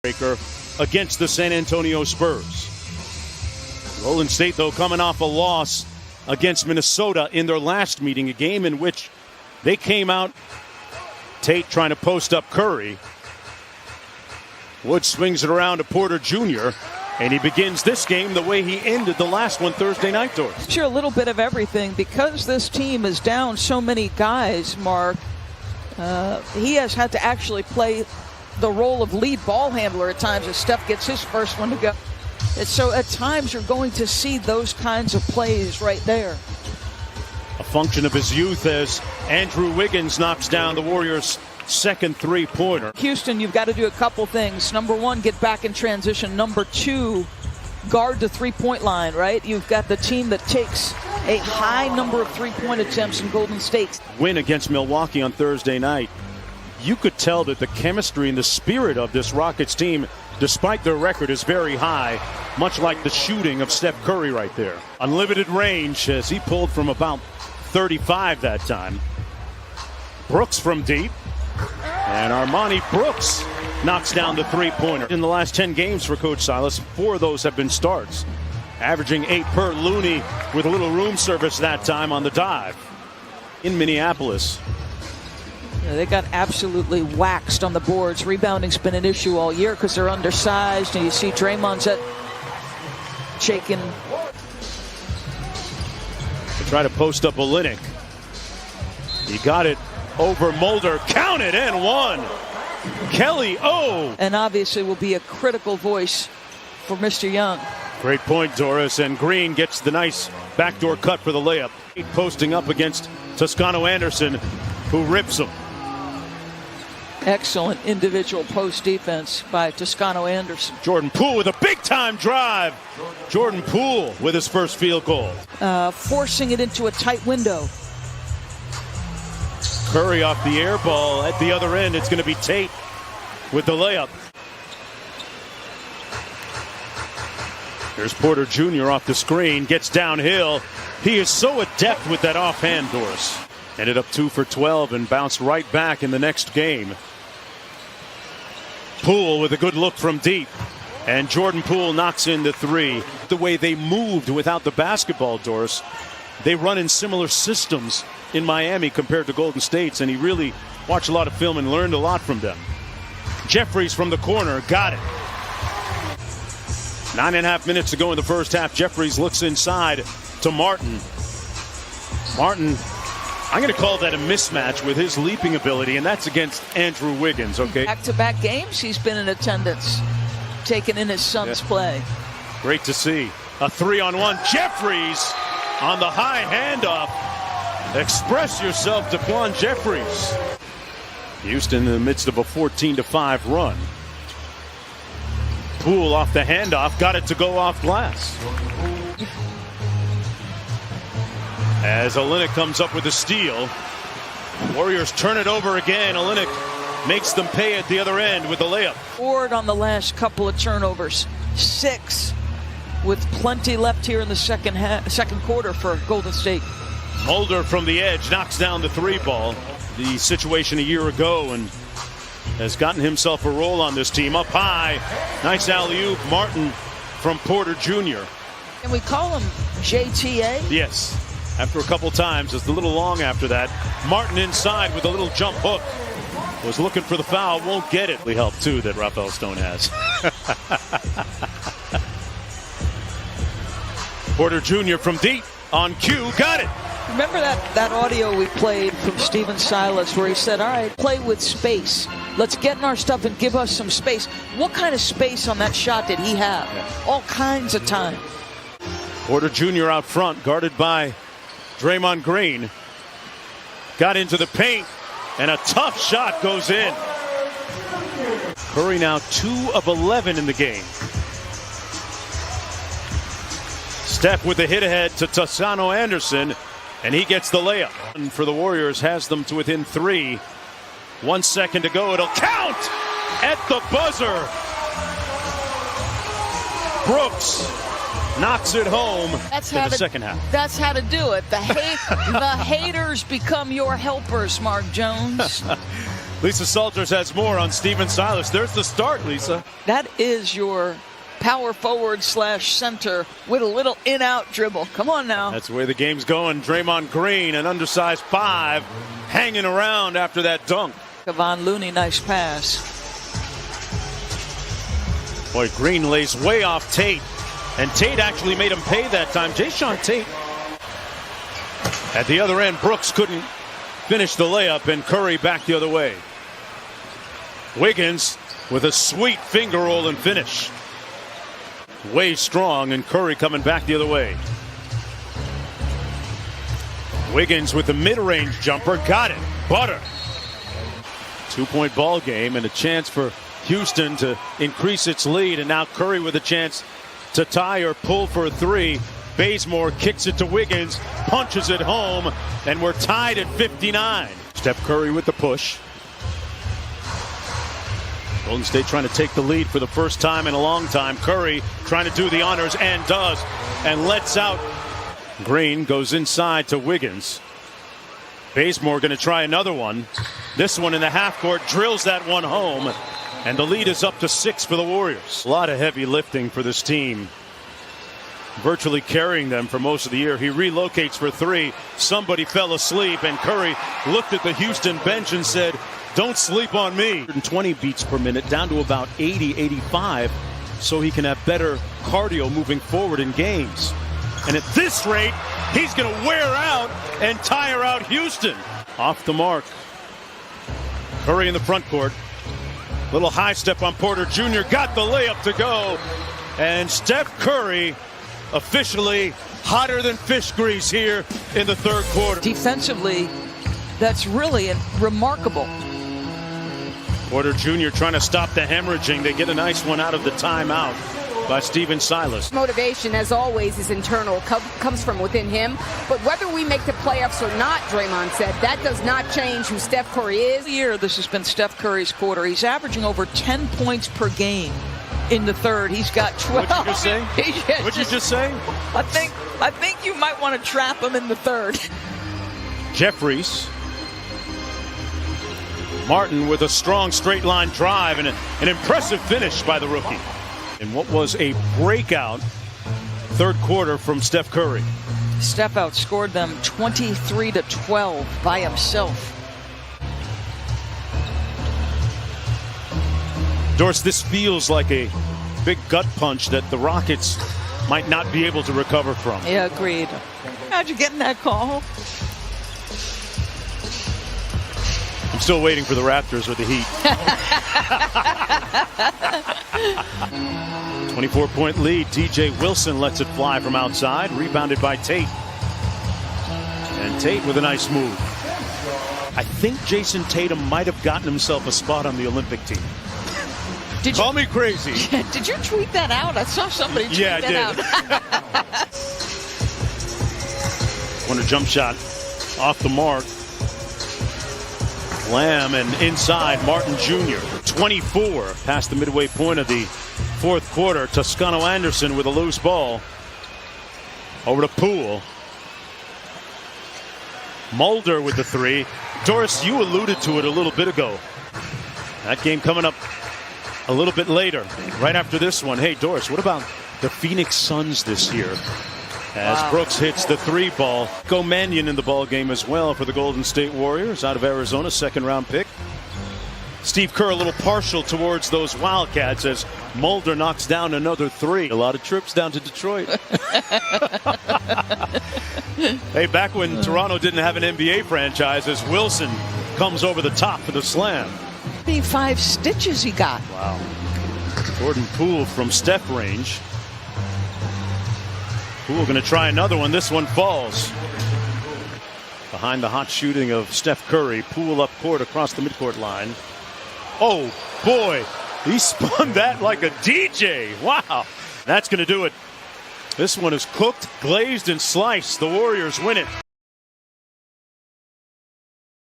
breaker against the San Antonio Spurs. Golden State, though, coming off a loss against Minnesota in their last meeting, a game in which they came out, Tate trying to post up Curry. Wood swings it around to Porter Jr., and he begins this game the way he ended the last one Thursday night, Doris. Sure, a little bit of everything. Because this team is down so many guys, Mark, he has had to actually play the role of lead ball handler at times as Steph gets his first one to go. And so at times you're going to see those kinds of plays right there. A function of his youth as Andrew Wiggins knocks down the Warriors' second three-pointer. Houston, you've got to do a couple things. Number one, get back in transition. Number two, guard the three-point line, right? You've got the team that takes a high number of three-point attempts in Golden State. Win against Milwaukee on Thursday night. You could tell that the chemistry and the spirit of this Rockets team, despite their record, is very high, much like the shooting of Steph Curry right there. Unlimited range as he pulled from about 35 that time. Brooks from deep. And Armoni Brooks knocks down the three-pointer. In the last 10 games for Coach Silas, 4 of those have been starts. Averaging 8 per. Looney with a little room service that time on the dive. In Minneapolis. They got absolutely waxed on the boards. Rebounding's been an issue all year because they're undersized. And you see Draymond's shaking. They try to post up Olynyk. He got it over Mulder. Count it and one. Kelly O. And obviously will be a critical voice for Mr. Young. Great point, Doris. And Green gets the nice backdoor cut for the layup. Posting up against Toscano Anderson, who rips him. Excellent individual post defense by Toscano Anderson. Jordan Poole with a big-time drive. Jordan Poole with his first field goal. Forcing it into a tight window. Curry off the air ball at the other end. It's going to be Tate with the layup. There's Porter Jr. off the screen. Gets downhill. He is so adept with that offhand, Doris. Ended up 2 for 12 and bounced right back in the next game. Poole with a good look from deep. And Jordan Poole knocks in the 3. The way they moved without the basketball, Doris, they run in similar systems in Miami compared to Golden State's, and he really watched a lot of film and learned a lot from them. Jeffries from the corner, got it. 9.5 minutes to go in the first half. Jeffries looks inside to Martin. Martin, I'm going to call that a mismatch with his leaping ability, and that's against Andrew Wiggins, okay? Back-to-back games, he's been in attendance, taking in his son's play. Great to see. A 3-on-1. Jeffries on the high handoff. Express yourself, Daquan Jeffries. Houston in the midst of a 14-5 run. Poole off the handoff, got it to go off glass. As Olynyk comes up with a steal. Warriors turn it over again. Olynyk makes them pay at the other end with the layup. Forward on the last couple of turnovers. 6 with plenty left here in the second quarter for Golden State. Mulder from the edge knocks down the 3-ball. The situation a year ago, and has gotten himself a roll on this team. Up high. Nice alley-oop. Martin from Porter Jr. And we call him JTA? Yes. After a couple times, it's a little long after that. Martin inside with a little jump hook. Was looking for the foul, won't get it. We help too that Rafael Stone has. Porter Jr. from deep on cue, got it. Remember that audio we played from Stephen Silas where he said, all right, play with space. Let's get in our stuff and give us some space. What kind of space on that shot did he have? Yeah. All kinds of time. Porter Jr. out front, guarded by Draymond Green. Got into the paint, and a tough shot goes in. Curry now 2 of 11 in the game. Steph with the hit ahead to Toscano Anderson, and he gets the layup. And for the Warriors, has them to within 3. 1 second to go. It'll count at the buzzer. Brooks knocks it home in the second half. That's how to do it. The haters become your helpers, Mark Jones. Lisa Salters has more on Stephen Silas. There's the start, Lisa. That is your power forward / center with a little in-out dribble. Come on now. That's the way the game's going. Draymond Green, an undersized 5, hanging around after that dunk. Kevon Looney, nice pass. Boy, Green lays way off Tate. And Tate actually made him pay that time. Jayshawn Tate. At the other end, Brooks couldn't finish the layup, and Curry back the other way. Wiggins with a sweet finger roll and finish. Way strong, and Curry coming back the other way. Wiggins with the mid-range jumper. Got it. Butter. 2-point ball game and a chance for Houston to increase its lead. And now Curry with a chance to tie or pull for a 3. Bazemore kicks it to Wiggins, punches it home, and we're tied at 59. Steph Curry with the push. Golden State trying to take the lead for the first time in a long time. Curry trying to do the honors and does, and lets out. Green goes inside to Wiggins. Bazemore going to try another one. This one in the half court, drills that one home, and the lead is up to 6 for the Warriors. A lot of heavy lifting for this team, virtually carrying them for most of the year. He relocates for 3. Somebody fell asleep, and Curry looked at the Houston bench and said, "Don't sleep on me." 120 beats per minute, down to about 80, 85, so he can have better cardio moving forward in games. And at this rate, he's going to wear out and tire out Houston. Off the mark. Curry in the front court. Little high step on Porter Jr. Got the layup to go. And Steph Curry officially hotter than fish grease here in the third quarter. Defensively, that's really remarkable. Porter Jr. trying to stop the hemorrhaging. They get a nice one out of the timeout by Stephen Silas. Motivation, as always, is internal, comes from within him. But whether we make the playoffs or not, Draymond said, that does not change who Steph Curry is. This year, this has been Steph Curry's quarter. He's averaging over 10 points per game in the third. He's got 12. What'd you just say? What'd you just say? I think you might want to trap him in the third. Jeffries. Martin with a strong straight line drive and an impressive finish by the rookie. And what was a breakout third quarter from Steph Curry. Steph outscored them 23-12 by himself. Doris, this feels like a big gut punch that the Rockets might not be able to recover from. Yeah, agreed. How'd you get in that call? I'm still waiting for the Raptors or the Heat. 24-point lead. TJ Wilson lets it fly from outside. Rebounded by Tate. And Tate with a nice move. I think Jason Tatum might have gotten himself a spot on the Olympic team. Call me crazy. Did you tweet that out? I saw somebody tweet that out. Won a jump shot off the mark. Lamb and inside Martin Jr. 24 past the midway point of the fourth quarter. Toscano Anderson with a loose ball. Over to Poole. Mulder with the 3. Doris, you alluded to it a little bit ago. That game coming up a little bit later, right after this one. Hey, Doris, what about the Phoenix Suns this year? As Brooks hits the 3 ball. Go Mannion in the ball game as well for the Golden State Warriors out of Arizona, second-round pick. Steve Kerr a little partial towards those Wildcats as Mulder knocks down another 3. A lot of trips down to Detroit. Hey, back when Toronto didn't have an NBA franchise, as Wilson comes over the top for the slam. 5 stitches he got. Wow. Jordan Poole from step range. Poole going to try another one. This one falls. Behind the hot shooting of Steph Curry. Poole up court across the midcourt line. Oh, boy. He spun that like a DJ. Wow. That's going to do it. This one is cooked, glazed, and sliced. The Warriors win it.